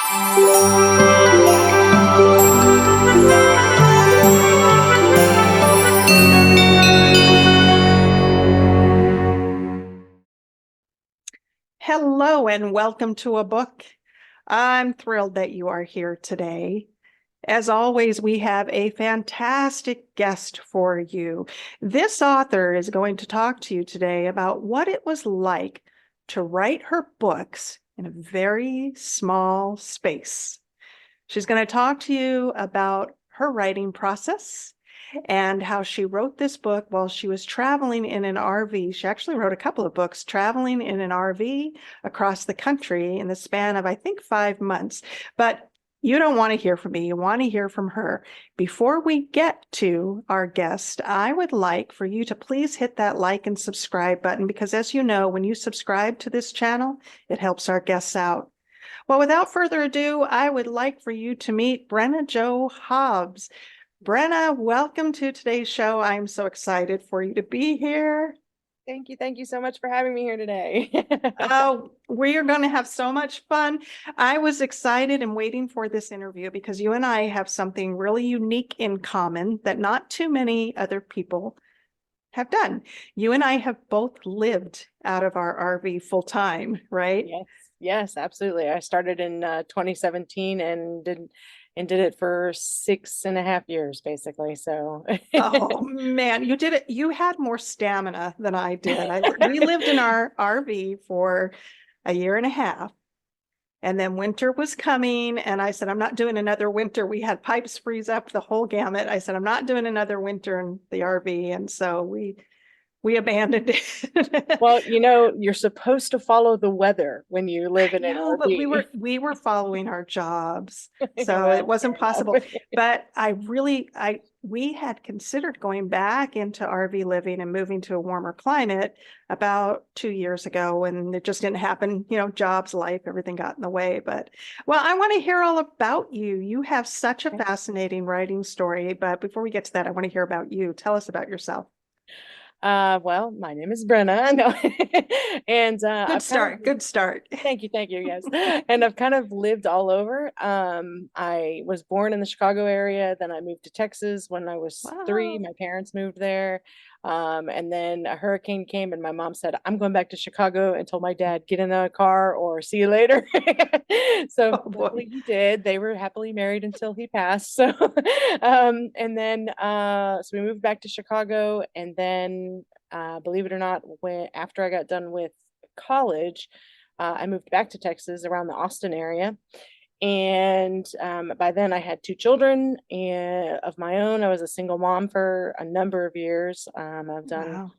Hello and welcome to a book. I'm thrilled that you are here today. As always, we have a fantastic guest for you. This author is going to talk to you today about what it was like to write her books in a very small space. She's going to talk to you about her writing process and how she wrote this book while she was traveling in an RV. She actually wrote a couple of books traveling in an RV across the country in the span of, I think, 5 months. But you don't want to hear from me. You want to hear from her. Before we get to our guest, I would like for you to please hit that like and subscribe button, because as you know, when you subscribe to this channel, it helps our guests out. Well, without further ado, I would like for you to meet Brenna Jo Hobbs. Brenna, welcome to today's show. I'm so excited for you to be here. Thank you. Thank you so much for having me here today. Oh, we are going to have so much fun. I was excited and waiting for this interview because you and I have something really unique in common that not too many other people have done. You and I have both lived out of our RV full time, right? Yes, absolutely. I started in 2017 and did it for 6.5 years, basically. So Oh man, you did it. You had more stamina than I did. We lived in our RV for a year and a half, and then winter was coming, and I said, I'm not doing another winter. We had pipes freeze up, the whole gamut. I said, I'm not doing another winter in the RV, and so we abandoned it. well, you're supposed to follow the weather when you live in an No, but we RV. were following our jobs, so Well, it wasn't fair possible. enough. But we had considered going back into RV living and moving to a warmer climate about 2 years ago, and it just didn't happen. You know, jobs, life, everything got in the way. But well, I want to hear all about you. You have such a fascinating writing story. But before we get to that, I want to hear about you. Tell us about yourself. Well, my name is Brenna. No. And Good I've kind of start. Good start. thank you, yes. And I've kind of lived all over. I was born in the Chicago area, then I moved to Texas when I was 3. Wow. My parents moved there. And then a hurricane came and my mom said, I'm going back to Chicago, and told my dad, get in the car or see you later. So Oh boy. luckily he did. They were happily married until he passed. So and then so we moved back to Chicago, and then believe it or not, when after I got done with college, I moved back to Texas around the Austin area. And by then I had 2 children of my own. I was a single mom for a number of years. I've done Wow.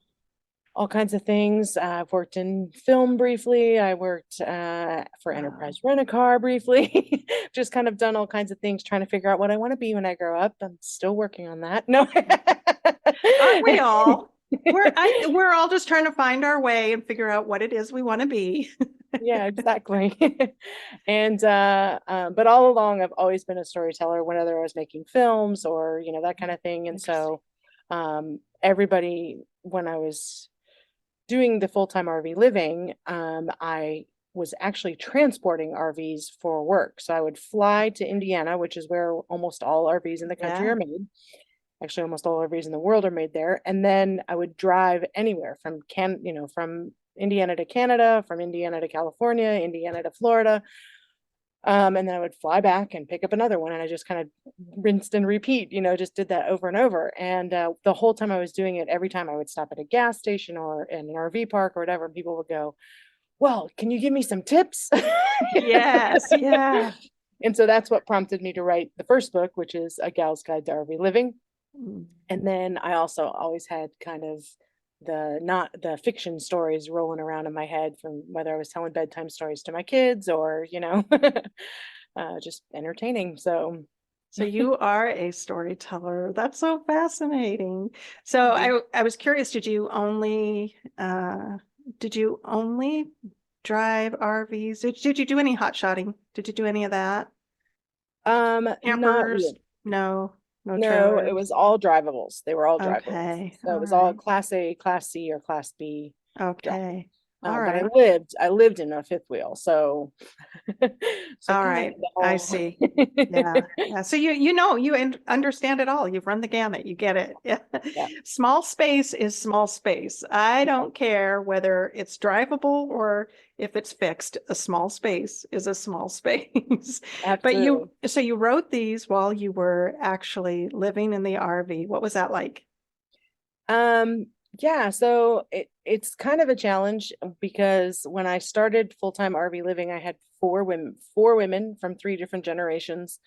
all kinds of things. I've worked in film briefly. I worked for Wow. Enterprise Rent-A-Car briefly. Just kind of done all kinds of things, trying to figure out what I want to be when I grow up. I'm still working on that. No. Aren't we all? We're all just trying to find our way and figure out what it is we want to be. Yeah, exactly. And but all along I've always been a storyteller, whenever I was making films or that kind of thing. And Interesting. so everybody, when I was doing the full-time RV living, I was actually transporting RVs for work. So I would fly to Indiana, which is where almost all RVs in the country Yeah. are made. Actually, almost all RVs in the world are made there. And then I would drive anywhere from from Indiana to Canada, from Indiana to California, Indiana to Florida. And then I would fly back and pick up another one. And I just kind of rinsed and repeat, just did that over and over. And the whole time I was doing it, every time I would stop at a gas station or in an RV park or whatever, and people would go, well, can you give me some tips? Yes. Yeah. And so that's what prompted me to write the first book, which is A Gal's Guide to RV Living. Mm. And then I also always had kind of not the fiction stories rolling around in my head, from whether I was telling bedtime stories to my kids or just entertaining. So So you are a storyteller. That's so fascinating. So thank you. I was curious, did you only drive RVs? Did you do any hot shotting? Did you do any of that? Not Campers? really. No, no No, it trailers. was all drivables. They were all drivables. Okay. So it All was all right. Class A, Class C, or Class B drive. Okay. All But right. I lived in a fifth wheel. So, so All kind of right. the I whole, see. Yeah. Yeah. So you know, understand it all. You've run the gamut. You get it. Yeah. yeah, Small space is small space. I don't care whether it's drivable or if it's fixed. A small space is a small space. But absolutely. so you wrote these while you were actually living in the RV. What was that like? Um, yeah, so it's kind of a challenge because when I started full-time RV living, I had four women from three different generations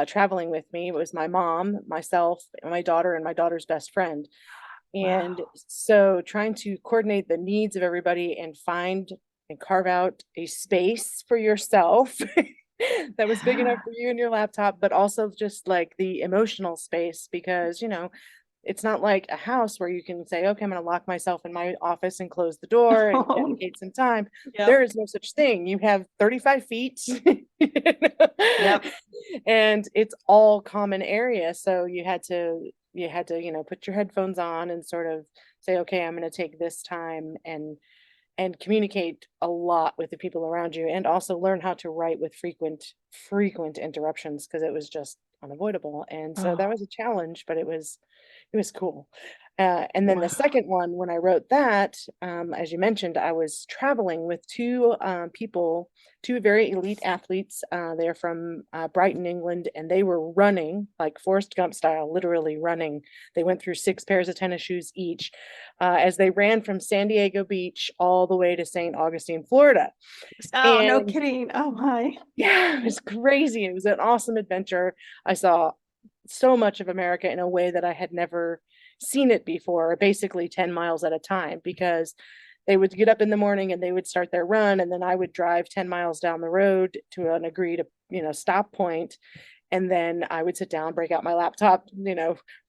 traveling with me. It was my mom, myself, my daughter, and my daughter's best friend. And Wow. so trying to coordinate the needs of everybody and find and carve out a space for yourself that was big enough for you and your laptop, but also just like the emotional space because, it's not like a house where you can say, okay, I'm going to lock myself in my office and close the door and Oh, dedicate some time. There yep. is no such thing. You have 35 feet Yep. and it's all common area. So put your headphones on and sort of say, okay, I'm going to take this time and communicate a lot with the people around you and also learn how to write with frequent interruptions because it was just unavoidable. And so that Oh, was a challenge, but it was cool. And then the wow. second one, when I wrote that, as you mentioned, I was traveling with two people, two very elite athletes. They're from Brighton, England, and they were running like Forrest Gump style, literally running. They went through 6 pairs of tennis shoes each as they ran from San Diego Beach all the way to St. Augustine, Florida. Oh, no And kidding. Oh my. yeah, it was crazy. It was an awesome adventure. I saw so much of America in a way that I had never seen it before, basically 10 miles at a time, because they would get up in the morning and they would start their run, and then I would drive 10 miles down the road to an agreed, stop point. And then I would sit down, break out my laptop,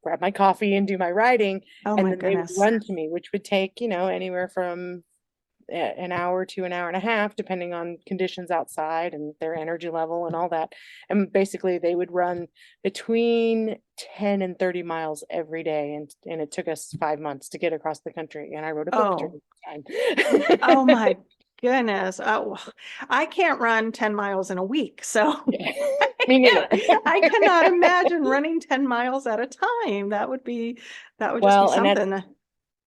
grab my coffee and do my writing. Oh And my then they would goodness. run to me, which would take, anywhere from an hour to an hour and a half, depending on conditions outside and their energy level and all that. And basically, they would run between 10 and 30 miles every day. And it took us 5 months to get across the country. And I wrote a book Oh, during that oh time. my goodness. Oh, I can't run 10 miles in a week. So Yeah. Me neither. I cannot imagine running 10 miles at a time. That would just be Well, something.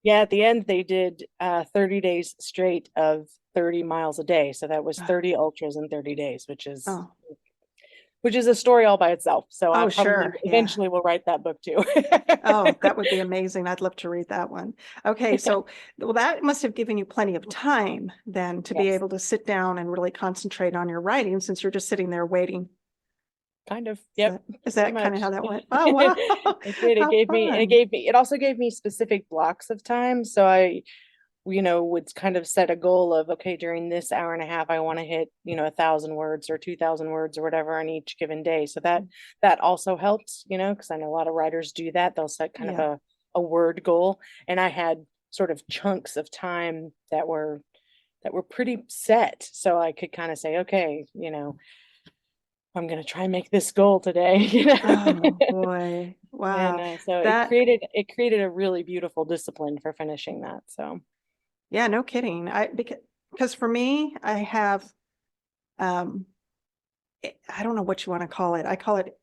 at the end, they did 30 days straight of 30 miles a day. So that was 30 ultras in 30 days, Oh, which is a story all by itself. So I oh, probably sure. Yeah. eventually will write that book too. Oh, that would be amazing. I'd love to read that one. Okay, so well, that must have given you plenty of time then to be Yes, able to sit down and really concentrate on your writing since you're just sitting there waiting. kind of. Is Yep, that, is pretty that kind of much. how that went? Oh, wow. It did. How fun. It also gave me specific blocks of time. So I, would kind of set a goal of, okay, during this hour and a half, I want to hit, 1,000 words or 2,000 words or whatever on each given day. So that also helped, because I know a lot of writers do that. They'll set kind of Yeah. a word goal. And I had sort of chunks of time that were pretty set. So I could kind of say, okay, I'm going to try and make this goal today, Oh boy. And Wow. so That, it created a really beautiful discipline for finishing that. So yeah, no kidding. Because for me, I have um I don't know what you want to call it. I call it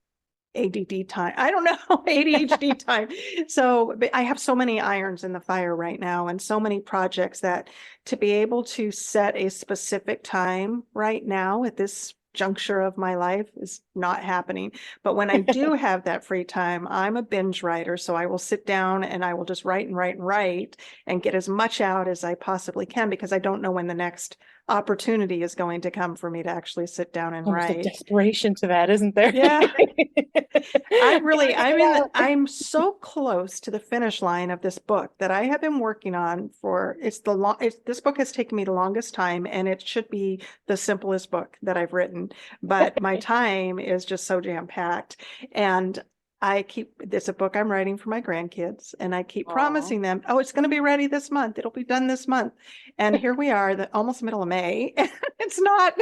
ADD time. I don't know, ADHD time. So but I have so many irons in the fire right now and so many projects that to be able to set a specific time right now at this juncture of my life is not happening. But when I do have that free time, I'm a binge writer. So I will sit down and I will just write and write and write and get as much out as I possibly can because I don't know when the next opportunity is going to come for me to actually sit down and almost a write. desperation to that, isn't there? Yeah. I Gotta really, get it out. I'm so close to the finish line of this book that I have been working on for, this book has taken me the longest time and it should be the simplest book that I've written, but my time is just so jam-packed. And it's a book I'm writing for my grandkids and I keep Aw. promising them, oh, it's going to be ready this month. It'll be done this month. And here we are, the almost middle of May. It's not.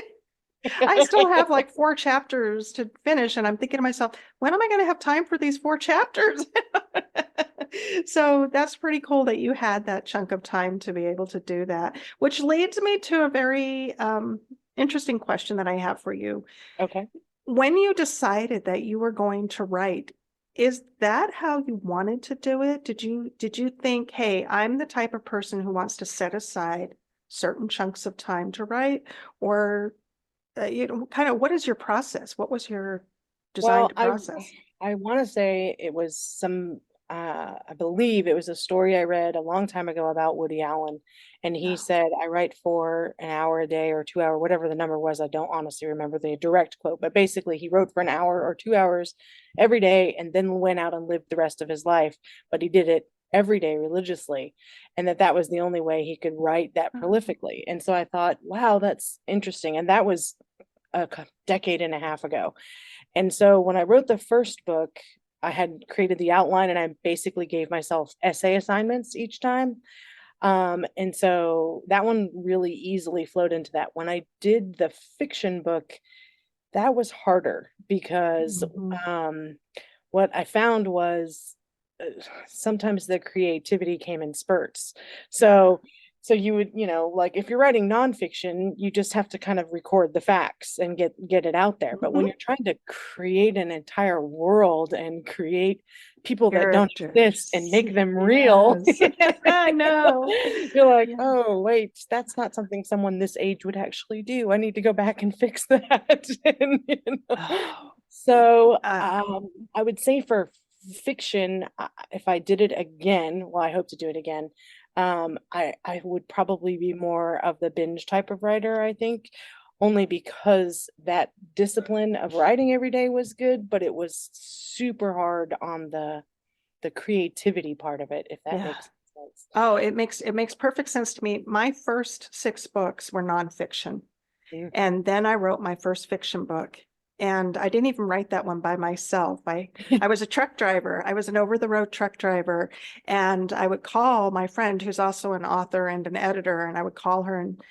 I still have like 4 chapters to finish, and I'm thinking to myself, when am I going to have time for these 4 chapters? So that's pretty cool that you had that chunk of time to be able to do that, which leads me to a very interesting question that I have for you. Okay. When you decided that you were going to write, is that how you wanted to do it? Did you think, hey, I'm the type of person who wants to set aside certain chunks of time to write? Or kind of what is your process? What was your Well, designed process? I want to say it was I believe it was a story I read a long time ago about Woody Allen, and he Oh. said, I write for an hour a day or 2 hour, whatever the number was. I don't honestly remember the direct quote, but basically he wrote for an hour or 2 hours every day and then went out and lived the rest of his life. But he did it every day religiously, and that was the only way he could write that prolifically. And so I thought, wow, that's interesting. And that was a decade and a half ago. And so when I wrote the first book, I had created the outline and I basically gave myself essay assignments each time. And so that one really easily flowed into that. When I did the fiction book, that was harder because Mhm. what I found was sometimes the creativity came in spurts. Yeah. So you would, like if you're writing nonfiction, you just have to kind of record the facts and get it out there. But when Mhm. you're trying to create an entire world and create people that don't exist and Characters. make them real, Yes. I know. you're like, Yeah. oh wait, that's not something someone this age would actually do. I need to go back and fix that. And, Oh, so uh, I would say for fiction, if I did it again, well, I hope to do it again. I would probably be more of the binge type of writer, I think, only because that discipline of writing every day was good, but it was super hard on the creativity part of it, if that yeah. makes sense. Oh, it makes perfect sense to me. My first 6 books were nonfiction. Mm. And then I wrote my first fiction book. And I didn't even write that one by myself. I was a truck driver. I was an over-the-road truck driver. And I would call my friend, who's also an author and an editor, and I would call her and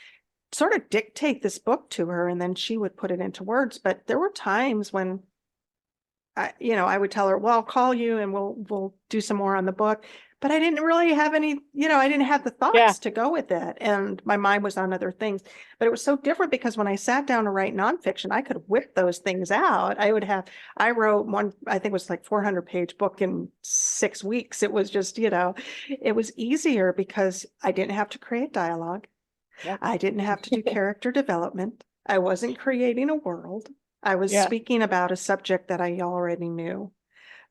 sort of dictate this book to her, and then she would put it into words. But there were times when I would tell her, well, I'll call you and we'll do some more on the book. But I didn't really have any, I didn't have the Yeah, thoughts to go with it. And my mind was on other things. But it was so different because when I sat down to write nonfiction, I could whip those things out. I wrote one, I think it was like 400-page book in 6 weeks. It was just, it was easier because I didn't have to create dialogue. yep, I didn't have to do character development. I wasn't creating a world. I was yeah, speaking about a subject that I already knew.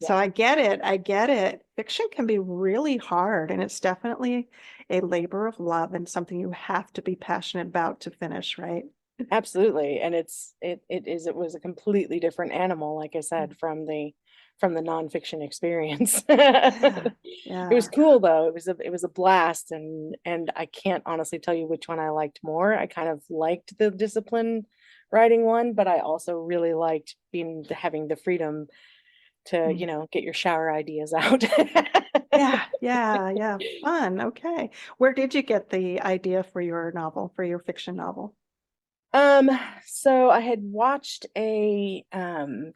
So yeah. I get it. I get it. Fiction can be really hard, and it's definitely a labor of love and something you have to be passionate about to finish, right? Absolutely. And it was a completely different animal, like I said, from the nonfiction experience. Yeah. It was Yeah. cool though. It was a blast, and I can't honestly tell you which one I liked more. I kind of liked the discipline writing one, but I also really liked having the freedom to, Mm. get your shower ideas out. Yeah. Yeah. Yeah. Fun. Okay. Where did you get the idea for your novel, for your fiction novel? Um, so I had watched a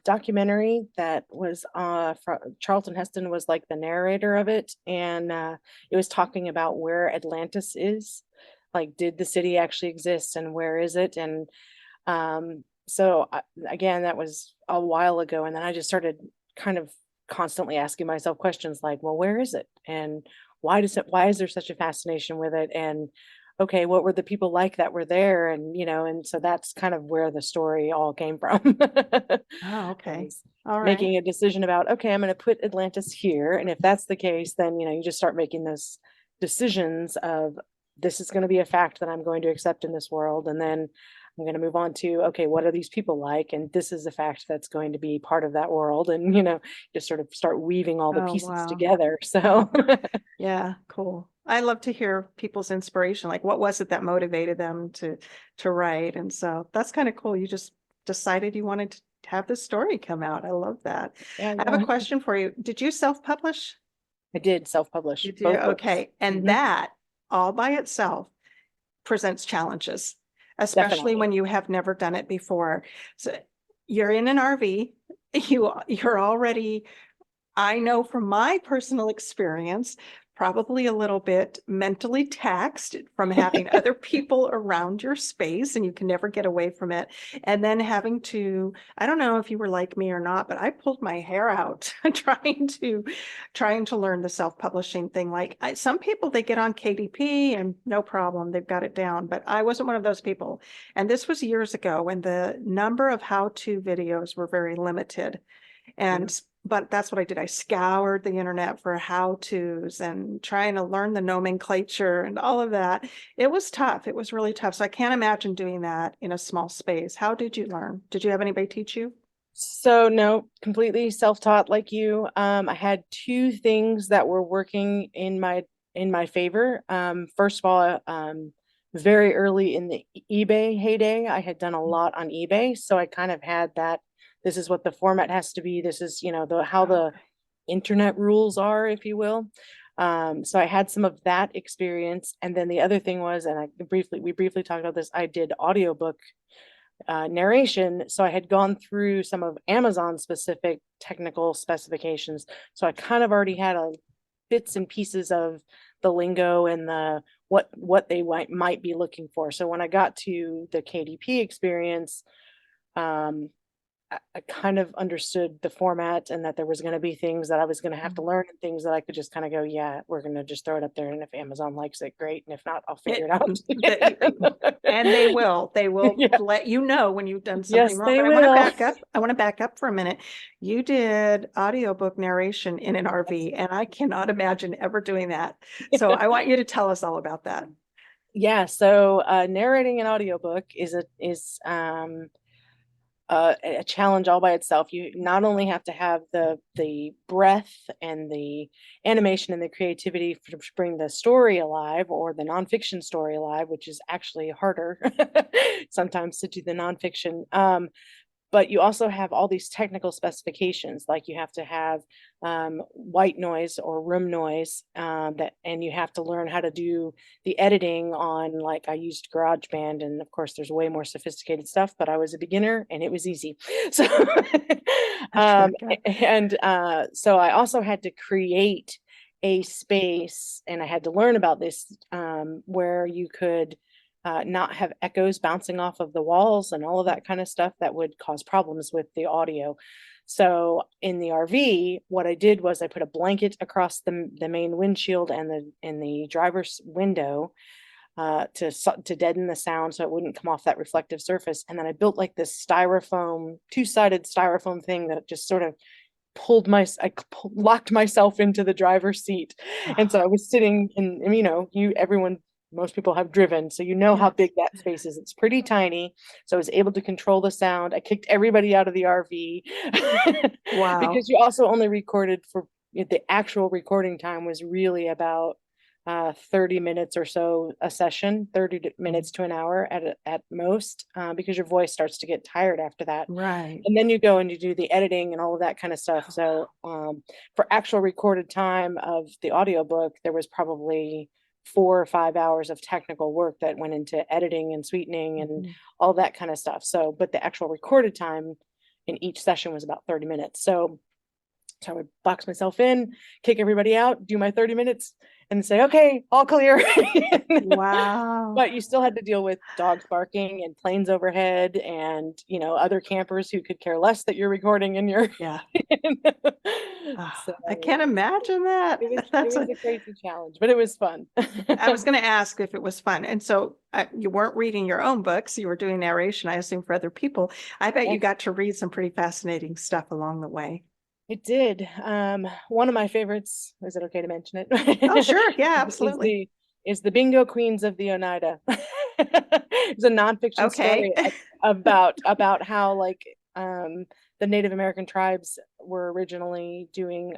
documentary that was from Charlton Heston was like the narrator of it, and it was talking about where Atlantis is. Like, did the city actually exist and where is it? And again, that was a while ago, and then I just started kind of constantly asking myself questions like, well, where is it? And why is there such a fascination with it? And okay, what were the people like that were there? And and so that's kind of where the story all came from. Oh, okay. Was All right. making a decision about, okay, I'm going to put Atlantis here. And if that's the case, then you just start making those decisions of, this is going to be a fact that I'm going to accept in this world. And then I'm going to move on to, okay, what are these people like? And this is a fact that's going to be part of that world. And, just sort of start weaving all the Oh, pieces wow. together. So, Oh, yeah, cool. I love to hear people's inspiration. Like, what was it that motivated them to write? And so that's kind of cool. You just decided you wanted to have this story come out. I love that. yeah, I have a yeah. question for you. Did you self-publish? I did self-publish You do? both books. Okay. And Hmm. that all by itself presents challenges, especially Definitely. when you have never done it before. So you're in an RV, you're already I know from my personal experience, probably a little bit mentally taxed from having other people around your space, and you can never get away from it. And then having to, I don't know if you were like me or not, but I pulled my hair out trying to learn the self-publishing thing. Like some people, they get on KDP and no problem, they've got it down. But I wasn't one of those people. And this was years ago when the number of how-to videos were very limited. And but that's what I did. I scoured the internet for how-tos and trying to learn the nomenclature and all of that. It was tough. It was really tough. So I can't imagine doing that in a small space. How did you learn? Did you have anybody teach you? So no, completely self-taught like you. I had two things that were working in my favor. First of all, very early in the eBay heyday, I had done a lot on eBay, so I kind of had that. This is what the format has to be. This is, how the internet rules are, if you will. So I had some of that experience, and then the other thing was, and we briefly talked about this. I did audiobook narration, so I had gone through some of Amazon specific technical specifications, so I kind of already had bits and pieces of the lingo and the what they might be looking for. So when I got to the KDP experience, I kind of understood the format, and that there was going to be things that I was going to have to learn, and things that I could just kind of go, yeah, we're going to just throw it up there. And if Amazon likes it, great. And if not, I'll figure it out. And they will Yeah. let you know when you've done something Yes, wrong. they But will. I want to back up for a minute. You did audiobook narration in an RV, and I cannot imagine ever doing that. So I want you to tell us all about that. Yeah. So narrating an audiobook is a challenge all by itself. You not only have to have the breadth and the animation and the creativity to bring the story alive, or the nonfiction story alive, which is actually harder sometimes to do the nonfiction. But you also have all these technical specifications, like you have to have white noise or room noise, and you have to learn how to do the editing on, like, I used GarageBand, and of course there's way more sophisticated stuff, but I was a beginner and it was easy. So so I also had to create a space, and I had to learn about this, where you could not have echoes bouncing off of the walls and all of that kind of stuff that would cause problems with the audio. So in the RV, what I did was I put a blanket across the main windshield and the driver's window, to deaden the sound so it wouldn't come off that reflective surface. And then I built like this two-sided styrofoam thing that just sort of locked myself into the driver's seat. And so I was sitting in, most people have driven, so how big that space is. It's pretty tiny. So I was able to control the sound. I kicked everybody out of the RV. Wow. Because you also only recorded for the actual recording time was really about 30 minutes or so a session, 30 minutes to an hour at most, because your voice starts to get tired after that. Right. And then you go and you do the editing and all of that kind of stuff. So for actual recorded time of the audiobook, there was probably 4 or 5 hours of technical work that went into editing and sweetening and all that kind of stuff. So, but the actual recorded time in each session was about 30 minutes. So I would box myself in, kick everybody out, do my 30 minutes, and say, okay, all clear. Wow. But you still had to deal with dogs barking and planes overhead, and other campers who could care less that you're recording in your So I can't imagine that. it was a crazy challenge, but it was fun. I was going to ask if it was fun. And so you weren't reading your own books, you were doing narration, I assume, for other people. I bet you got to read some pretty fascinating stuff along the way. It did. One of my favorites, is it okay to mention it? Oh, sure. Yeah, absolutely. Is the Bingo Queens of the Oneida. It's a nonfiction story about how, like, the Native American tribes were originally doing,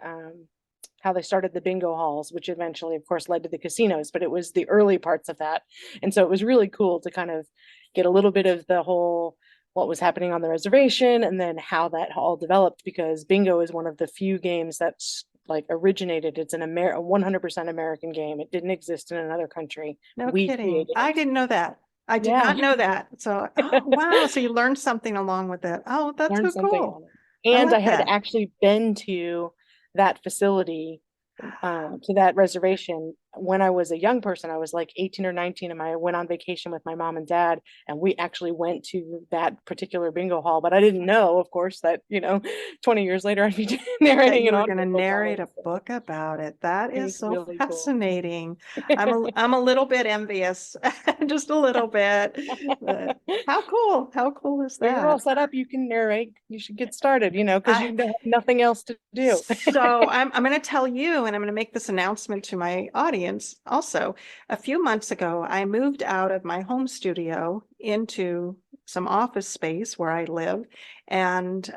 how they started the bingo halls, which eventually, of course, led to the casinos, but it was the early parts of that. And so it was really cool to kind of get a little bit of the whole what was happening on the reservation, and then how that all developed, because bingo is one of the few games that's like originated. It's a 100% American game. It didn't exist in another country. No kidding. I didn't know that. I did not know that. So, wow. So you learned something along with it. Oh, that's so cool. And I had actually been to that facility, to that reservation when I was a young person. I was like 18 or 19, and I went on vacation with my mom and dad, and we actually went to that particular bingo hall. But I didn't know, of course, that 20 years later I'd be that narrating you an were going to audiobook on narrate it. a book about it. That It is was so really cool. fascinating. I'm a little bit envious, just a little bit. But how cool! How cool is Well, you're all that? set up. You can narrate. You should get started, because I you have nothing else to do. So I'm going to tell you, and I'm going to make this announcement to my audience also. A few months ago, I moved out of my home studio into some office space where I live, and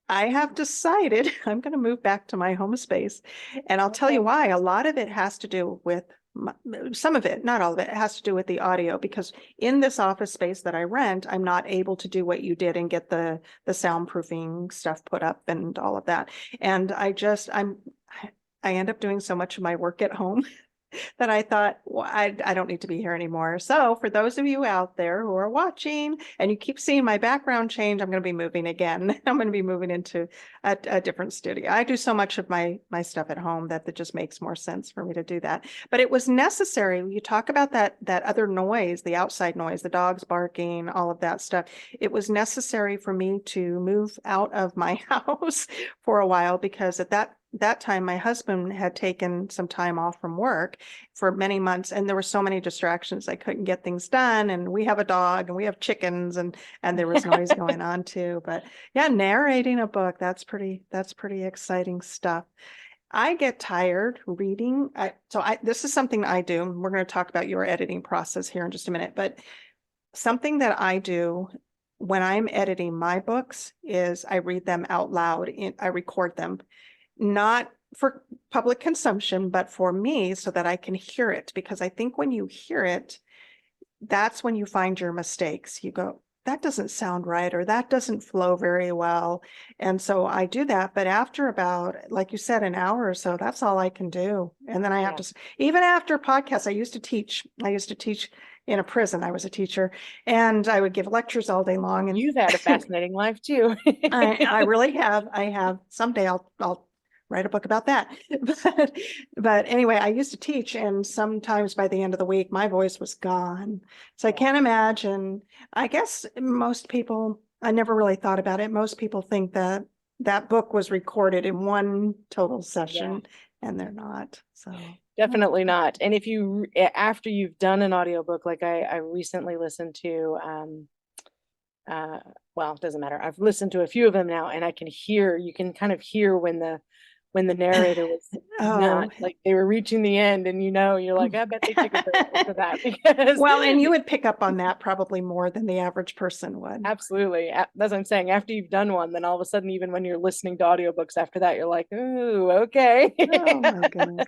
I have decided I'm going to move back to my home space, and I'll tell you Okay. why. A lot of it has to do with some of it, not all of it, has to do with the audio, because in this office space that I rent, I'm not able to do what you did and get the soundproofing stuff put up and all of that. And I end up doing so much of my work at home that I thought, well, I don't need to be here anymore. So for those of you out there who are watching and you keep seeing my background change, I'm going to be moving again. I'm going to be moving into a different studio. I do so much of my stuff at home that it just makes more sense for me to do that. But it was necessary. You talk about that other noise, the outside noise, the dogs barking, all of that stuff. It was necessary for me to move out of my house for a while, because at that time, my husband had taken some time off from work for many months, and there were so many distractions. I couldn't get things done, and we have a dog and we have chickens, and there was noise going on too. But yeah, narrating a book, that's pretty exciting stuff. I get tired reading. This is something I do. We're going to talk about your editing process here in just a minute, but something that I do when I'm editing my books is I read them out loud. I record them, not for public consumption, but for me, so that I can hear it. Because I think when you hear it, that's when you find your mistakes. You go, that doesn't sound right, or that doesn't flow very well. And so I do that. But after about, like you said, an hour or so, that's all I can do. And then I have to, even after podcasts, I used to teach in a prison. I was a teacher, and I would give lectures all day long. And You've had a fascinating life too. I really have. I have. Someday I'll write a book about that. But anyway, I used to teach, and sometimes by the end of the week, my voice was gone. So I can't imagine. I guess most people, I never really thought about it. Most people think that that book was recorded in one total session, and they're not. So Definitely not. And if you, after you've done an audiobook, like I recently listened to, well, it doesn't matter. I've listened to a few of them now, and you can kind of hear when the narrator was not, like, they were reaching the end, and you're like, I bet they took a break for that, because well, and you would pick up on that probably more than the average person would. Absolutely. That's what I'm saying. After you've done one, then all of a sudden, even when you're listening to audiobooks after that, you're like, ooh, okay. Oh my goodness.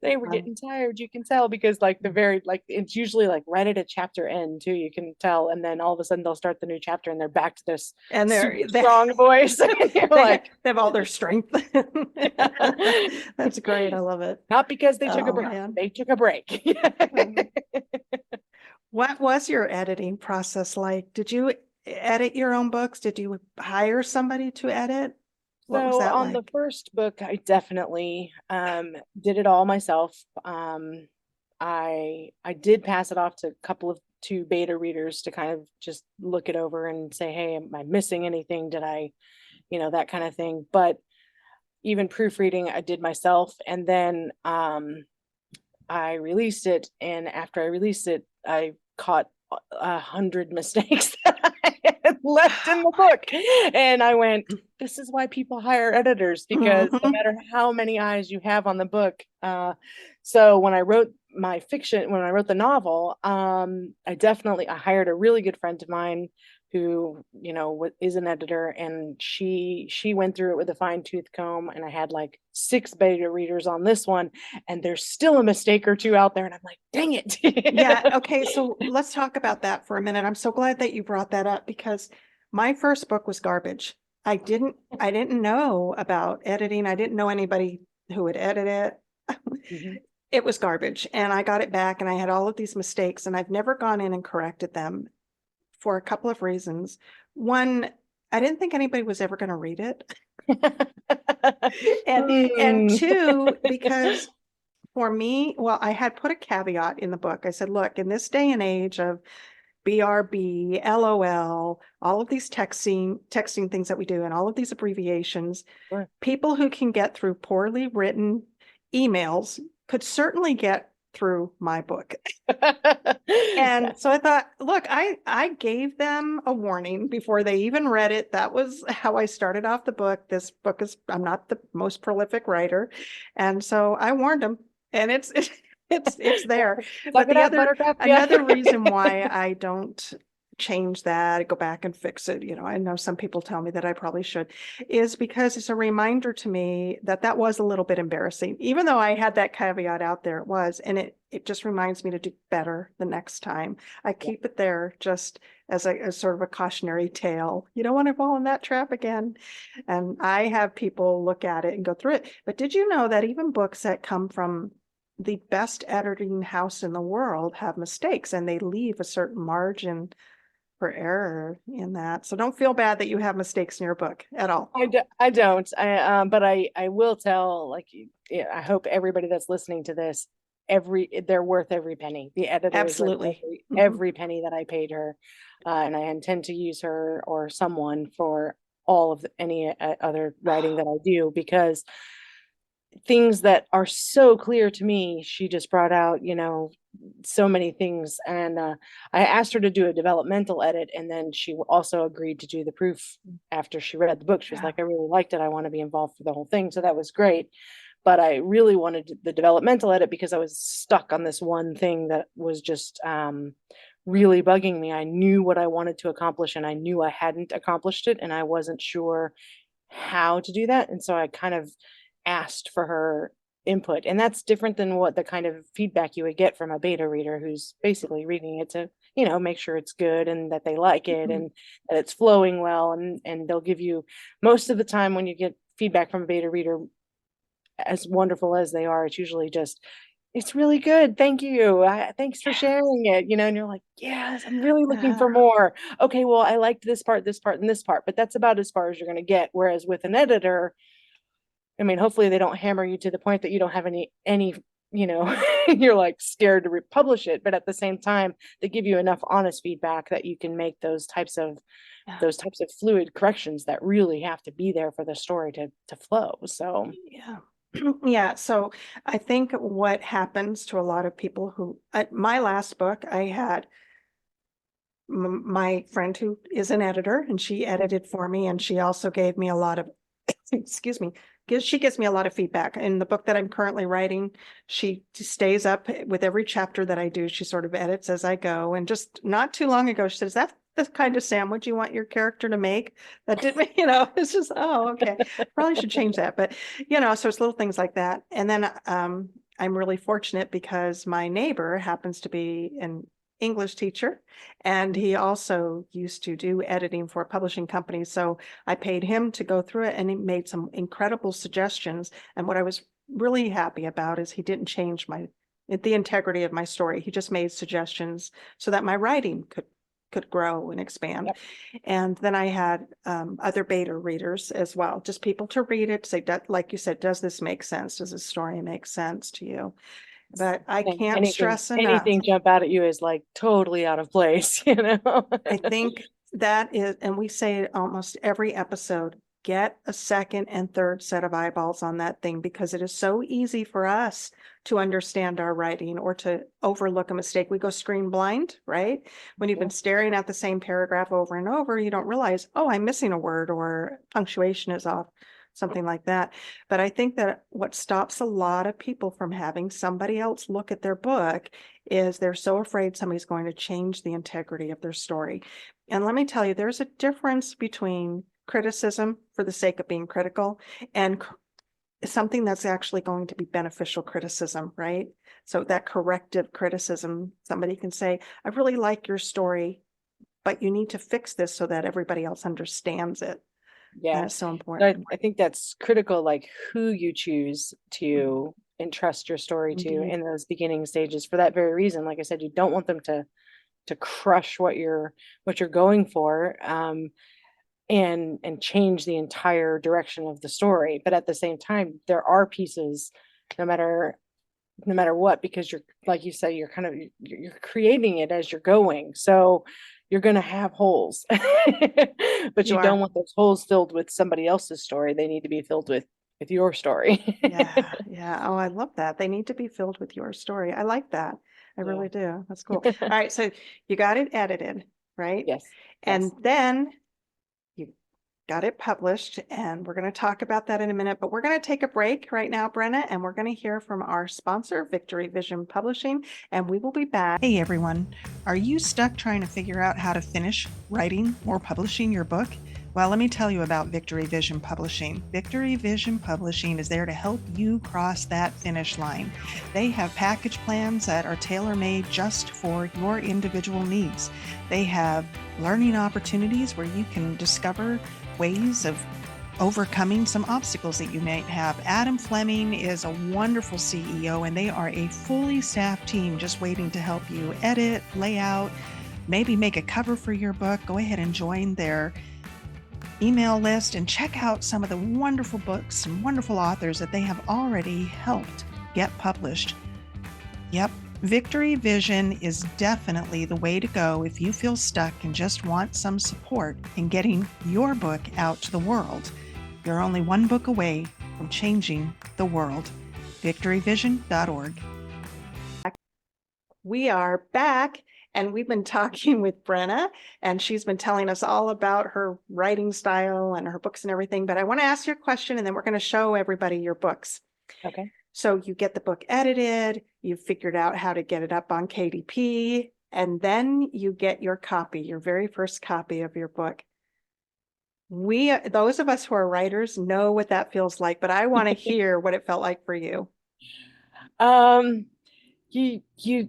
They were getting tired, you can tell, because like it's usually like right at a chapter end too, you can tell, and then all of a sudden they'll start the new chapter and they're back to this and super strong voice. They have all their strength. That's great. I love it. Not because they took a break. Man. They took a break. What was your editing process like? Did you edit your own books? Did you hire somebody to edit? What was So that on like? the first book, I definitely did it all myself. I did pass it off to two beta readers to kind of just look it over and say, hey, am I missing anything? Did I, that kind of thing. But even proofreading, I did myself. And then I released it. And after I released it, I caught 100 mistakes that I had left in the book. And I went, this is why people hire editors, because no matter how many eyes you have on the book. So when I wrote my fiction, when I wrote the novel, I hired a really good friend of mine who, is an editor, and she went through it with a fine-tooth comb, and I had like 6 beta readers on this one, and there's still a mistake or two out there, and I'm like, dang it. Yeah. Okay. So let's talk about that for a minute. I'm so glad that you brought that up, because my first book was garbage. I didn't know about editing. I didn't know anybody who would edit it. Mm-hmm. It was garbage, and I got it back, and I had all of these mistakes, and I've never gone in and corrected them for a couple of reasons. One, I didn't think anybody was ever going to read it. And Hmm. two, because for me, well, I had put a caveat in the book. I said, look, in this day and age of BRB, LOL, all of these texting things that we do, and all of these abbreviations, Sure. people who can get through poorly written emails could certainly get through my book. Yeah. And so I thought, look, I gave them a warning before they even read it. That was how I started off the book. This book is, I'm not the most prolific writer. And so I warned them, and it's there. Suck But it the up, other Buttercup. Yeah. another reason why I don't change that, go back and fix it, I know some people tell me that I probably should, is because it's a reminder to me that that was a little bit embarrassing. Even though I had that caveat out there, it was, and it just reminds me to do better the next time. I Yeah. keep it there just as sort of a cautionary tale. You don't want to fall in that trap again. And I have people look at it and go through it. But did you know that even books that come from the best editing house in the world have mistakes, and they leave a certain margin for error in that? So don't feel bad that you have mistakes in your book at all. I don't. But I will tell, like, yeah, I hope everybody that's listening to this, they're worth every penny. The editor is worth Absolutely. every penny that I paid her, and I intend to use her or someone for all of any other writing that I do, because things that are so clear to me, she just brought out, so many things. And I asked her to do a developmental edit, and then she also agreed to do the proof after she read the book. She was Yeah. like, I really liked it. I want to be involved for the whole thing. So that was great. But I really wanted the developmental edit because I was stuck on this one thing that was just really bugging me. I knew what I wanted to accomplish, and I knew I hadn't accomplished it, and I wasn't sure how to do that. And so I kind of asked for her input. And that's different than what the kind of feedback you would get from a beta reader who's basically reading it to, make sure it's good and that they like it Mhm. and that it's flowing well. And they'll give you, most of the time when you get feedback from a beta reader, as wonderful as they are, it's usually just, it's really good. Thank you. Thanks for sharing it. And you're like, yes, I'm really looking Yeah. for more. Okay, well, I liked this part, and this part, but that's about as far as you're going to get. Whereas with an editor, I mean, hopefully they don't hammer you to the point that you don't have any, you're like scared to republish it. But at the same time, they give you enough honest feedback that you can make Yeah. those types of fluid corrections that really have to be there for the story to flow. So Yeah. Yeah. So I think what happens to a lot of people who, my last book, I had my friend who is an editor, and she edited for me, and she also gave me a lot of, excuse me, she gives me a lot of feedback. In the book that I'm currently writing, she stays up with every chapter that I do. She sort of edits as I go. And just not too long ago, she says, "That's the kind of sandwich you want your character to make." That didn't, it's just, oh, okay. Probably should change that. But, so it's little things like that. And then I'm really fortunate because my neighbor happens to be an English teacher, and he also used to do editing for a publishing company. So I paid him to go through it, and he made some incredible suggestions. And what I was really happy about is he didn't change the integrity of my story. He just made suggestions so that my writing could grow and expand. yep. And then I had other beta readers as well, just people to read it, say, like you said, does this make sense? Does this story make sense to you? But I can't stress enough. Anything jump out at you is like totally out of place, I think that is, and we say it almost every episode, get a second and third set of eyeballs on that thing, because it is so easy for us to understand our writing or to overlook a mistake. We go screen blind, right? When you've been Yeah. staring at the same paragraph over and over, you don't realize, oh, I'm missing a word or punctuation is off, something like that. But I think that what stops a lot of people from having somebody else look at their book is they're so afraid somebody's going to change the integrity of their story. And let me tell you, there's a difference between criticism for the sake of being critical and something that's actually going to be beneficial criticism, right? So that corrective criticism, somebody can say, I really like your story, but you need to fix this so that everybody else understands it. Yeah. That is so I, important. I think that's critical, like who you choose to entrust your story to Indeed. in those beginning stages, for that very reason. Like I said, you don't want them to crush what you're going for. and change the entire direction of the story. But at the same time, there are pieces, no matter what, because you're, like you say, you're kind of, you're creating it as you're going. So you're going to have holes, but You you don't are. want those holes filled with somebody else's story. They need to be filled with your story. Yeah, yeah. Oh, I love that. They need to be filled with your story. I like that. I Yeah. really do. That's cool. All right, so you got it edited, right? Yes. And Yes. then you got it published, and we're going to talk about that in a minute, but we're going to take a break right now, Brenna, and we're going to hear from our sponsor, Victory Vision Publishing, and we will be back. Hey, everyone. Are you stuck trying to figure out how to finish writing or publishing your book? Well, let me tell you about Victory Vision Publishing. Victory Vision Publishing is there to help you cross that finish line. They have package plans that are tailor-made just for your individual needs. They have learning opportunities where you can discover ways of overcoming some obstacles that you might have. Adam Fleming is a wonderful CEO, and they are a fully staffed team just waiting to help you edit, lay out, maybe make a cover for your book. Go ahead and join their email list and check out some of the wonderful books and wonderful authors that they have already helped get published. Yep, Victory Vision is definitely the way to go if you feel stuck and just want some support in getting your book out to the world. You're only one book away from changing the world. victoryvision.org. We are back, and we've been talking with Brenna, and she's been telling us all about her writing style and her books and everything. But I want to ask you a question, and then we're going to show everybody your books. Okay. So you get the book edited, you've figured out how to get it up on KDP, and then you get your copy, your very first copy of your book. Those of us who are writers know what that feels like, but I want to hear what it felt like for you. You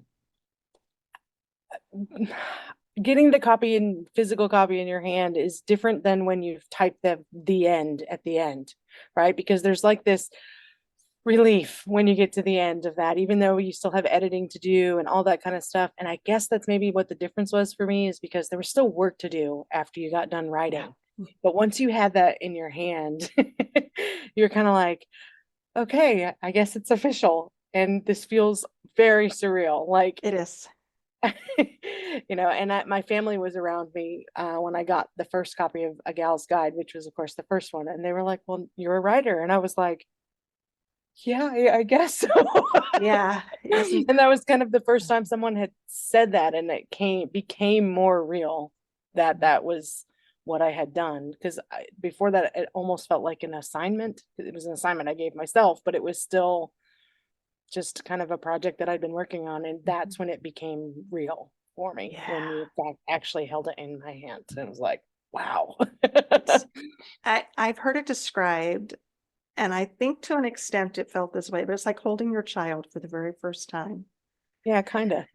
getting the copy in physical copy in your hand is different than when you've typed the end at the end, right? Because there's like this relief when you get to the end of that, even though you still have editing to do and all that kind of stuff. And I guess that's maybe what the difference was for me, is because there was still work to do after you got done writing. Yeah. But once you had that in your hand, you're kind of like, okay, I guess it's official. And this feels very surreal. Like, It is. and my family was around me when I got the first copy of A Gal's Guide, which was, of course, the first one. And they were like, well, you're a writer. And I was like, yeah, I guess so. Yeah. And that was kind of the first time someone had said that, and it became more real that was what I had done. Because before that, it almost felt like an assignment. It was an assignment I gave myself, but it was still just kind of a project that I'd been working on. And that's when it became real for me, when you actually held it in my hand. And it was like, wow. I've heard it described, and I think to an extent it felt this way, but it's like holding your child for the very first time. Yeah, kind of.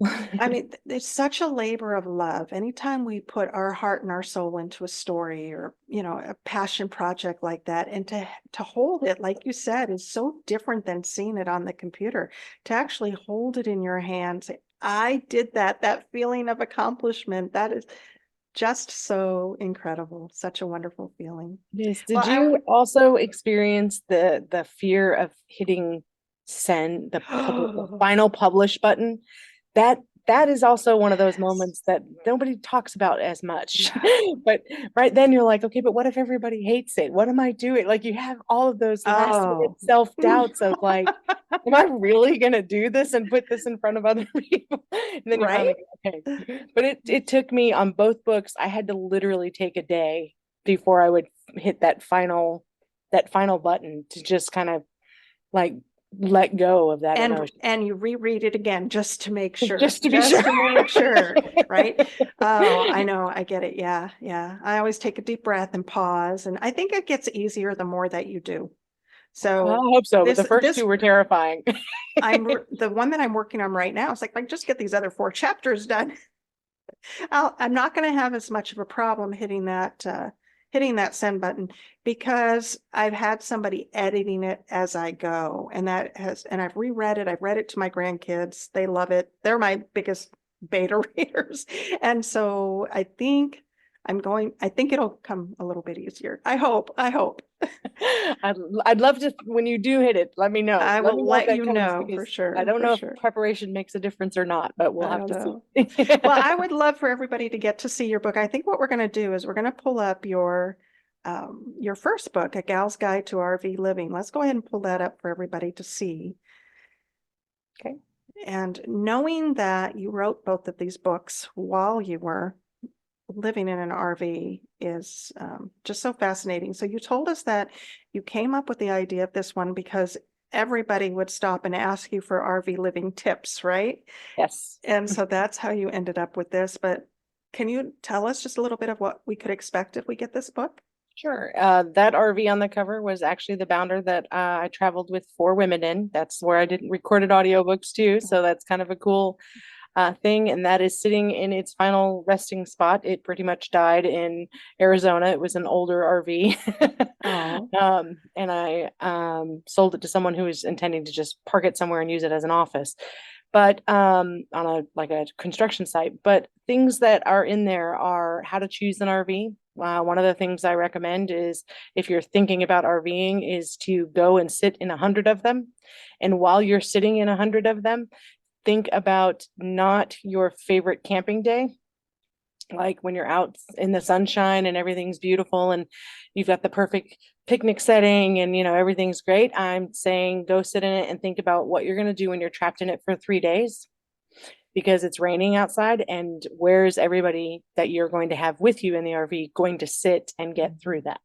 I mean, it's such a labor of love. Anytime we put our heart and our soul into a story, or, a passion project like that, and to hold it, like you said, is so different than seeing it on the computer. To actually hold it in your hand, say, I did that feeling of accomplishment, that is just so incredible. Such a wonderful feeling. Yes. Well, Did you also experience the fear of hitting send, the final publish button? That is also one of those moments that nobody talks about as much. But right then you're like, okay, but what if everybody hates it? What am I doing? Like, you have all of those last minute self-doubts of like, am I really gonna do this and put this in front of other people? And then you finally go, okay. But it took me, on both books, I had to literally take a day before I would hit that final button, to just kind of like let go of that emotion. And you reread it again just to make sure. Just to be sure. To make sure, right? Oh, I know, I get it. Yeah, yeah. I always take a deep breath and pause, and I think it gets easier the more that you do. So I hope so, but the first two were terrifying. The one that I'm working on right now, it's like just get these other 4 chapters done. I'm not going to have as much of a problem hitting that send button, because I've had somebody editing it as I go, and I've reread it. I've read it to my grandkids. They love it. They're my biggest beta readers. And so I think I think it'll come a little bit easier. I hope. I'd love to, when you do hit it, let me know. I Let me will know if let that you comes, know for because I sure, don't for know if sure. preparation makes a difference or not, but we'll I have don't to know. see. Well, I would love for everybody to get to see your book. I think what we're going to do is we're going to pull up your first book, A Gal's Guide to RV Living. Let's go ahead and pull that up for everybody to see. Okay. And knowing that you wrote both of these books while you were living in an RV is just so fascinating. So you told us that you came up with the idea of this one because everybody would stop and ask you for RV living tips, right? Yes. And so that's how you ended up with this. But can you tell us just a little bit of what we could expect if we get this book? Sure. That RV on the cover was actually the bounder that I traveled with 4 women in. That's where I did recorded audiobooks too. So that's kind of a cool thing. And that is sitting in its final resting spot. It pretty much died in Arizona. It was an older RV. Oh, And I sold it to someone who was intending to just park it somewhere and use it as an office, but on a like a construction site. But things that are in there are how to choose an RV. One of the things I recommend is, if you're thinking about RVing, is to go and sit in 100 of them. And while you're sitting in 100 of them, think about not your favorite camping day, like when you're out in the sunshine and everything's beautiful and you've got the perfect picnic setting and everything's great. I'm saying go sit in it and think about what you're going to do when you're trapped in it for 3 days, because it's raining outside, and where's everybody that you're going to have with you in the RV going to sit and get through that.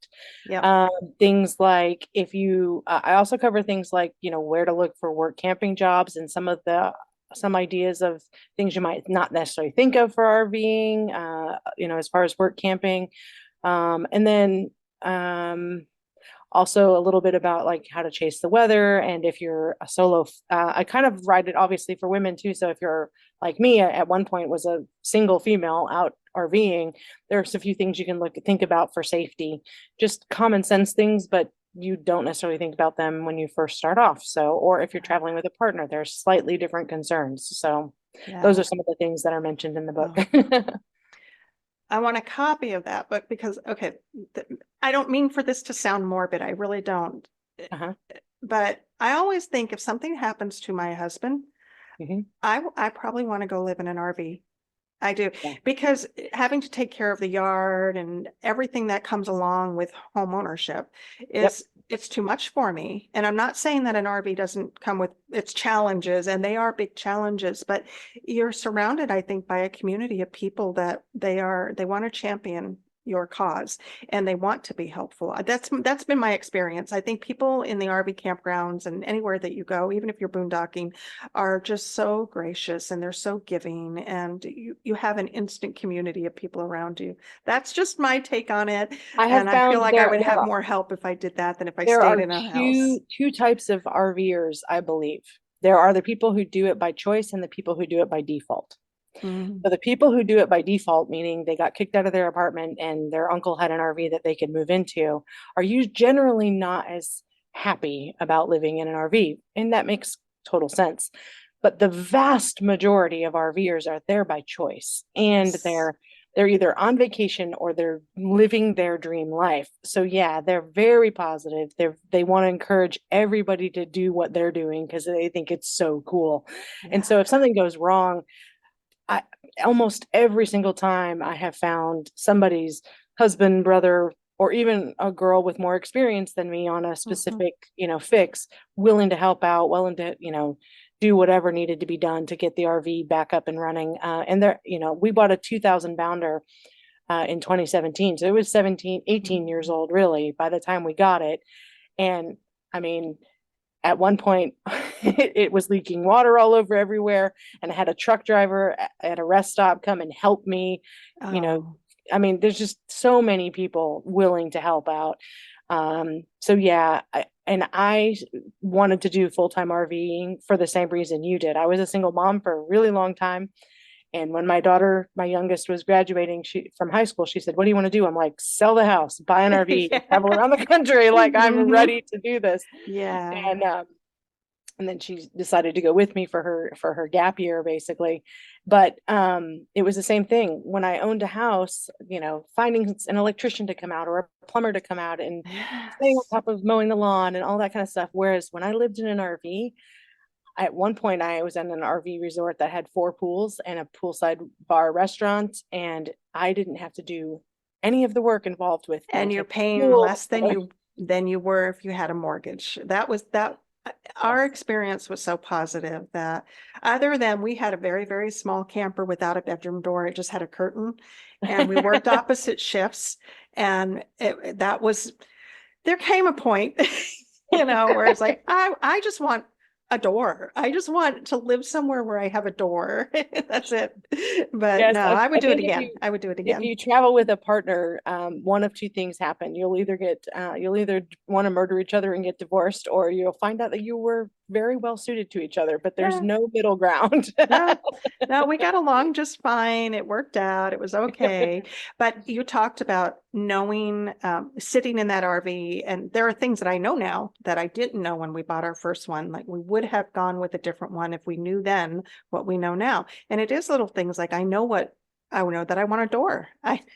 yeah. Things like, if you I also cover things like where to look for work camping jobs, and some ideas of things you might not necessarily think of for RVing, as far as work camping. And then also a little bit about like how to chase the weather. And if you're a solo, I kind of write it obviously for women too. So if you're like me, at one point was a single female out RVing, there's a few things you can think about for safety, just common sense things, but you don't necessarily think about them when you first start off. So, or if you're traveling with a partner, there's slightly different concerns. So those Yeah. are some of the things that are mentioned in the book. Oh. I want a copy of that book because, okay, I don't mean for this to sound morbid. I really don't. Uh-huh. But I always think if something happens to my husband, Mm-hmm. I probably want to go live in an RV. I do, Yeah. because having to take care of the yard and everything that comes along with home ownership Yep. it's too much for me. And I'm not saying that an RV doesn't come with its challenges, and they are big challenges, but you're surrounded, I think, by a community of people that they want to champion your cause and they want to be helpful. That's been my experience. I think people in the RV campgrounds and anywhere that you go, even if you're boondocking, are just so gracious and they're so giving, and you have an instant community of people around you. That's just my take on it. I have And I feel found like I would have more help if I did that than if I there stayed are in a house. two types of RVers, I believe. There are the people who do it by choice and the people who do it by default. Mm. So the people who do it by default, meaning they got kicked out of their apartment and their uncle had an RV that they could move into, are you generally not as happy about living in an RV. And that makes total sense. But the vast majority of RVers are there by choice, and Yes. they're either on vacation or they're living their dream life. So yeah, they're very positive. They want to encourage everybody to do what they're doing because they think it's so cool. And Yeah. so if something goes wrong, I almost every single time I have found somebody's husband, brother, or even a girl with more experience than me on a Mhm. specific, fix, willing to help out, willing to, do whatever needed to be done to get the RV back up and running. And there, we bought a 2000 bounder in 2017. So it was 17, 18 years old, really, by the time we got it. And I mean, at one point it was leaking water all over everywhere, and I had a truck driver at a rest stop come and help me. you know Oh, I mean, there's just so many people willing to help out. So yeah, I wanted to do full-time RVing for the same reason you did. I was a single mom for a really long time, and when my daughter, my youngest, was graduating from high school, she said, "What do you want to do?" I'm like, "Sell the house, buy an RV, yeah. travel around the country. Like, I'm Hmm. ready to do this." Yeah. And and then she decided to go with me for her gap year, basically. But it was the same thing when I owned a house, finding an electrician to come out or a plumber to come out and staying on Yes. top of mowing the lawn and all that kind of stuff. Whereas when I lived in an RV, at one point I was in an RV resort that had 4 pools and a poolside bar restaurant, and I didn't have to do any of the work involved with And you're maintaining paying pool. less than you were if you had a mortgage. That our Yes. experience was so positive that other than we had a very, very small camper without a bedroom door, it just had a curtain, and we worked opposite shifts. And there came a point, where it's like, I just want a door. I just want to live somewhere where I have a door. That's it. But Yes, no, I, I would I do it think again. I would do it if again. you travel with a partner, one of two things happen. You'll either want to murder each other and get divorced, or you'll find out that you were very well suited to each other, but there's Yeah. no middle ground. No, no, we got along just fine. It worked out. It was okay. But you talked about knowing, sitting in that RV, and there are things that I know now that I didn't know when we bought our first one. Like, we would have gone with a different one if we knew then what we know now. And it is little things like I know that I want a door.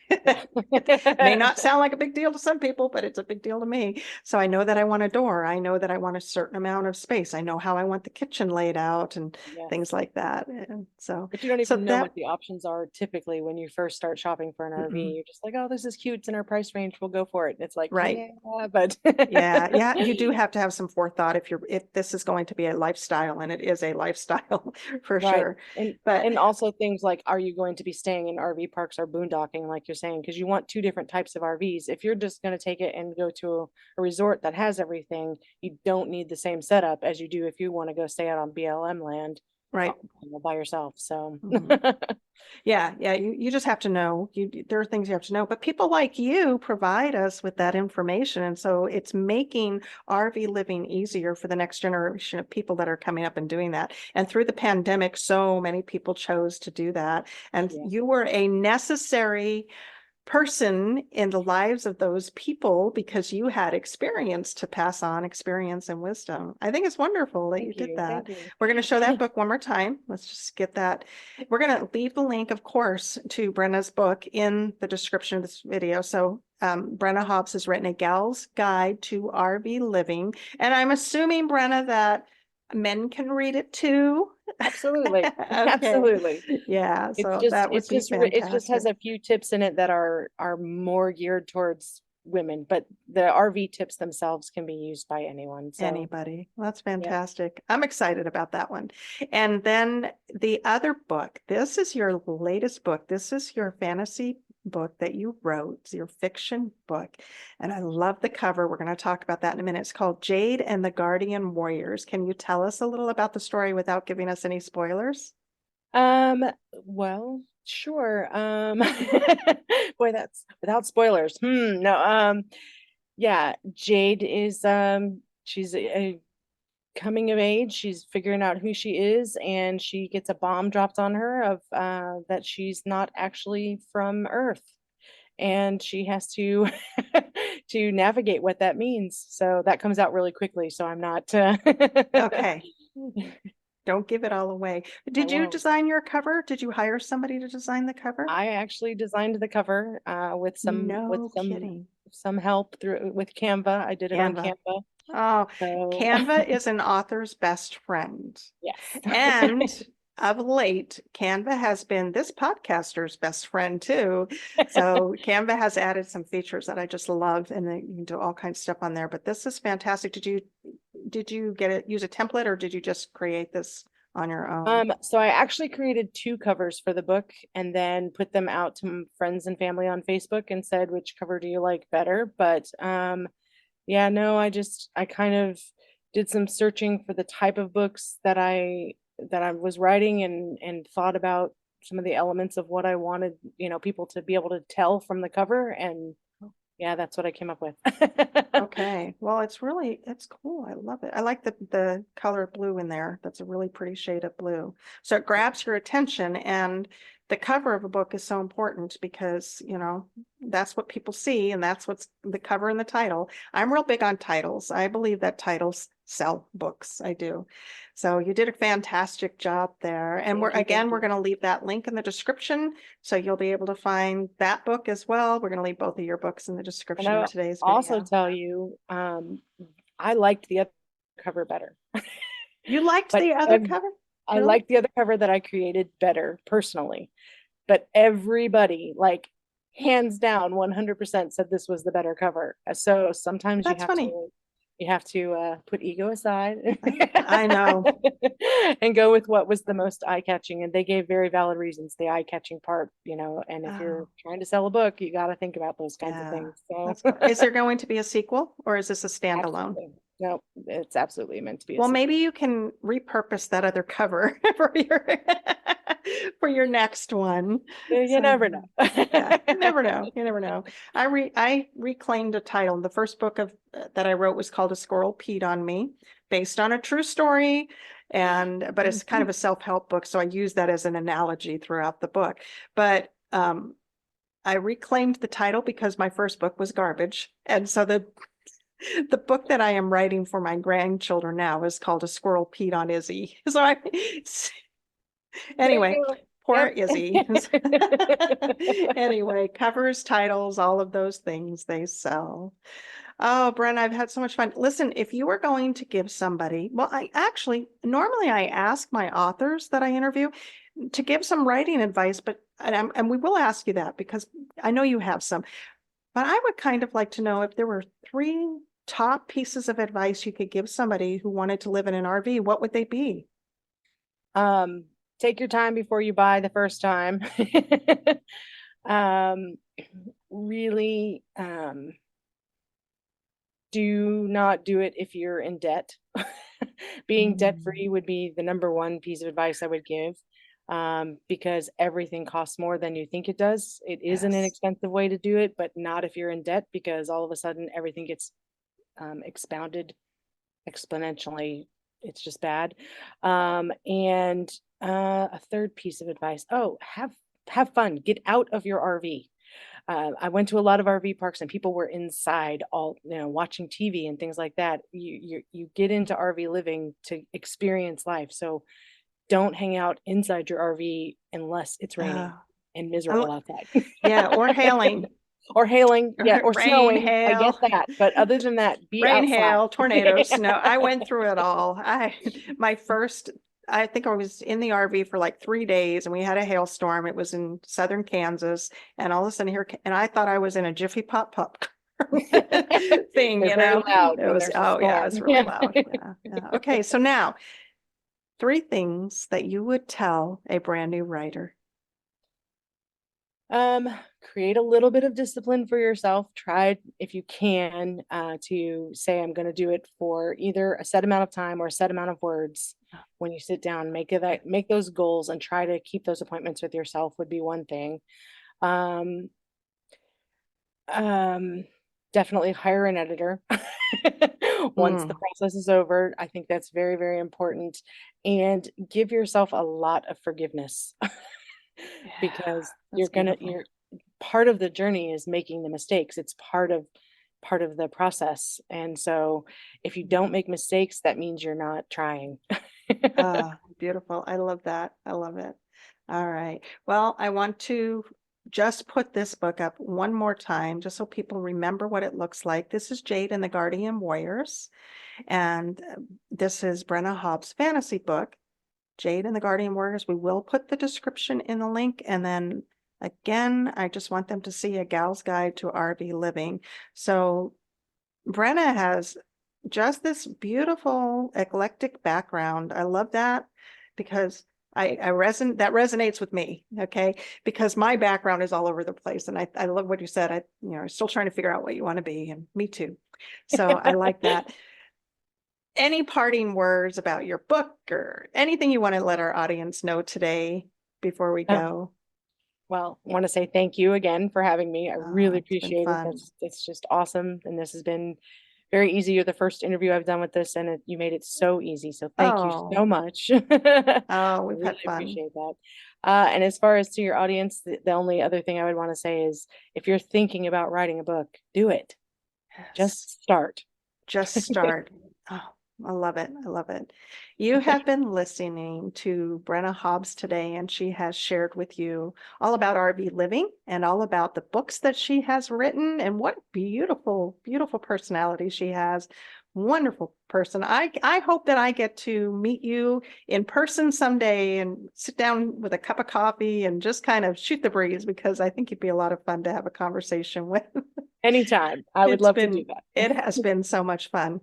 It may not sound like a big deal to some people, but it's a big deal to me. So I know that I want a door. I know that I want a certain amount of space. I know how I want the kitchen laid out and Yes. things like that. And But you don't so even know that, what the options are typically when you first start shopping for an RV. mm-mm, You're just like, oh, this is cute. It's in our price range. We'll go for it. And it's like, right. yeah, but Yeah, you do have to have some forethought if this is going to be a lifestyle, and it is a lifestyle for right. sure. And But and also things like, are you going to be staying in RV parks or boondocking, like you're saying? Because you want two different types of RVs. If you're just going to take it and go to a resort that has everything, you don't need the same setup as you do if you want to go stay out on BLM land, right. by yourself. So Mhm. Yeah, you just have to know. There are things you have to know, but people like you provide us with that information. And so it's making RV living easier for the next generation of people that are coming up and doing that. And through the pandemic, so many people chose to do that. And yeah. you were a necessary person in the lives of those people because you had experience to pass on, experience and wisdom. I think it's wonderful that you Thank did you. that. Thank you. We're going to show that book one more time. Let's just get that. We're going to leave the link, of course, to Brenna's book in the description of this video. So Brenna Hobbs has written A Gal's Guide to RV Living. And I'm assuming, Brenna, that men can read it too. Absolutely. Okay. Absolutely. Yeah, It's so just that would it's be just it just has fantastic. a few tips in it that are more geared towards women, but the RV tips themselves can be used by anyone. So Anybody. Well, that's yeah. fantastic. I'm excited about that one. And then the other book, this is your latest book. This is your fantasy book that you wrote, your fiction book. And I love the cover. We're going to talk about that in a minute. It's called Jade and the Guardian Warriors. Can you tell us a little about the story without giving us any spoilers? Um, well, sure. Boy, that's without spoilers. No. Yeah, Jade is she's a coming of age. She's figuring out who she is, and she gets a bomb dropped on her of that she's not actually from Earth, and she has to to navigate what that means. So that comes out really quickly. So I'm not. Okay. Don't give it all away. I Did you won't. design your cover? Did you hire somebody to design the cover? I actually designed the cover with No kidding. some help through with Canva. I did it on Canva. Canva. Oh, So Canva is an author's best friend. yes. And of late, Canva has been this podcaster's best friend too. So Canva has added some features that I just love, and then you can do all kinds of stuff on there. But this is fantastic. Did you use a template, or did you just create this on your own? So I actually created 2 covers for the book and then put them out to friends and family on Facebook and said, which cover do you like better? But yeah, no, I kind of did some searching for the type of books that I was writing and thought about some of the elements of what I wanted, people to be able to tell from the cover, and yeah, that's what I came up with. Okay, well, it's cool. I love it. I like the color blue in there. That's a really pretty shade of blue. So it grabs your attention, and the cover of a book is so important because, that's what people see, and that's what's the cover and the title. I'm real big on titles. I believe that titles sell books. I do. So you did a fantastic job there. And we're Thank we're you. going to leave that link in the description, so you'll be able to find that book as well. We're going to leave both of your books in the And description I'll of today's also video. tell you, I liked the other cover better. You liked But the other cover? I Really? liked the other cover that I created better personally. But everybody, like hands down, 100% said this was the better cover. So sometimes That's funny. you have to put ego aside I know. and go with what was the most eye-catching. And they gave very valid reasons, the eye-catching part, and if you're Oh, trying to sell a book, you got to think about those kinds of yeah. things. So That's cool. Is there going to be a sequel, or is this a standalone? absolutely. No, it's absolutely meant to be a Well, sequel. maybe you can repurpose that other cover for your for your next one. You never know. Yeah, you never know. You never know. I reclaimed a title. The first book of that I wrote was called A Squirrel Peed on Me, based on a true story, but it's kind of a self-help book, so I use that as an analogy throughout the book. But I reclaimed the title because my first book was garbage, and so the book that I am writing for my grandchildren now is called A Squirrel Peed on Izzy. So anyway, poor Izzy. Anyway, covers, titles, all of those things they sell. Oh, Brenna, I've had so much fun. Listen, if you were going to give somebody, well, normally I ask my authors that I interview to give some writing advice, and we will ask you that because I know you have some, but I would kind of like to know if there were 3 top pieces of advice you could give somebody who wanted to live in an RV, what would they be? Take your time before you buy the first time. Really, do not do it if you're in debt. Being debt-free would be the number 1 piece of advice I would give, because everything costs more than you think it does. It is an Yes. inexpensive way to do it, but not if you're in debt, because all of a sudden everything gets expounded exponentially. It's just bad. And a third piece of advice: have fun, get out of your RV. I went to a lot of RV parks and people were inside all, watching TV and things like that. You get into RV living to experience life. So don't hang out inside your RV unless it's raining and miserable outside. Yeah, or hailing. Or hailing, yeah, or Rain, snowing. I get hail. that. But other than that, be Rain, outside. hail, tornadoes, snow. I went through it all. I think I was in the RV for like 3 days, and we had a hailstorm. It was in southern Kansas, and all of a sudden and I thought I was in a Jiffy Pop thing, They're very loud. It was, yeah, it was really loud. Yeah. Okay, so now 3 things that you would tell a brand new writer. Create a little bit of discipline for yourself. Try, if you can, to say, I'm going to do it for either a set amount of time or a set amount of words. When you sit down, make those goals and try to keep those appointments with yourself would be one thing. Definitely hire an editor once the process is over. I think that's very, very important. And give yourself a lot of forgiveness. Because you're part of the journey is making the mistakes. It's part of the process. And so if you don't make mistakes, that means you're not trying. Beautiful. I love that. I love it. All right. Well, I want to just put this book up one more time, just so people remember what it looks like. This is Jade and the Guardian Warriors. And this is Brenna Hobbs' fantasy book, Jade and the Guardian Warriors. We will put the description in the link. And then again, I just want them to see A Gal's Guide to RV Living. So Brenna has just this beautiful eclectic background. I love that because that resonates with me. Okay. Because my background is all over the place. And I love what you said. I'm still trying to figure out what you want to be, and me too. So I like that. Any parting words about your book or anything you want to let our audience know today before we go? Well, I want to say thank you again for having me. I really appreciate it. It's just awesome. And this has been very easy. You're the first interview I've done with this, and you made it so easy. So thank you so much. Oh, we've had fun. Appreciate that. And as far as to your audience, the only other thing I would want to say is if you're thinking about writing a book, do it. Just start. Just start. Oh, I love it. I love it. You have been listening to Brenna Hobbs today, and she has shared with you all about RV living and all about the books that she has written and what beautiful, beautiful personality she has. Wonderful person. I hope that I get to meet you in person someday and sit down with a cup of coffee and just kind of shoot the breeze, because I think you'd be a lot of fun to have a conversation with. Anytime. I would love to do that. It has been so much fun.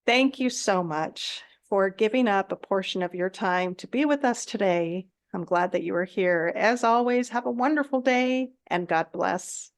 Thank you so much for giving up a portion of your time to be with us today. I'm glad that you are here. As always, have a wonderful day and God bless.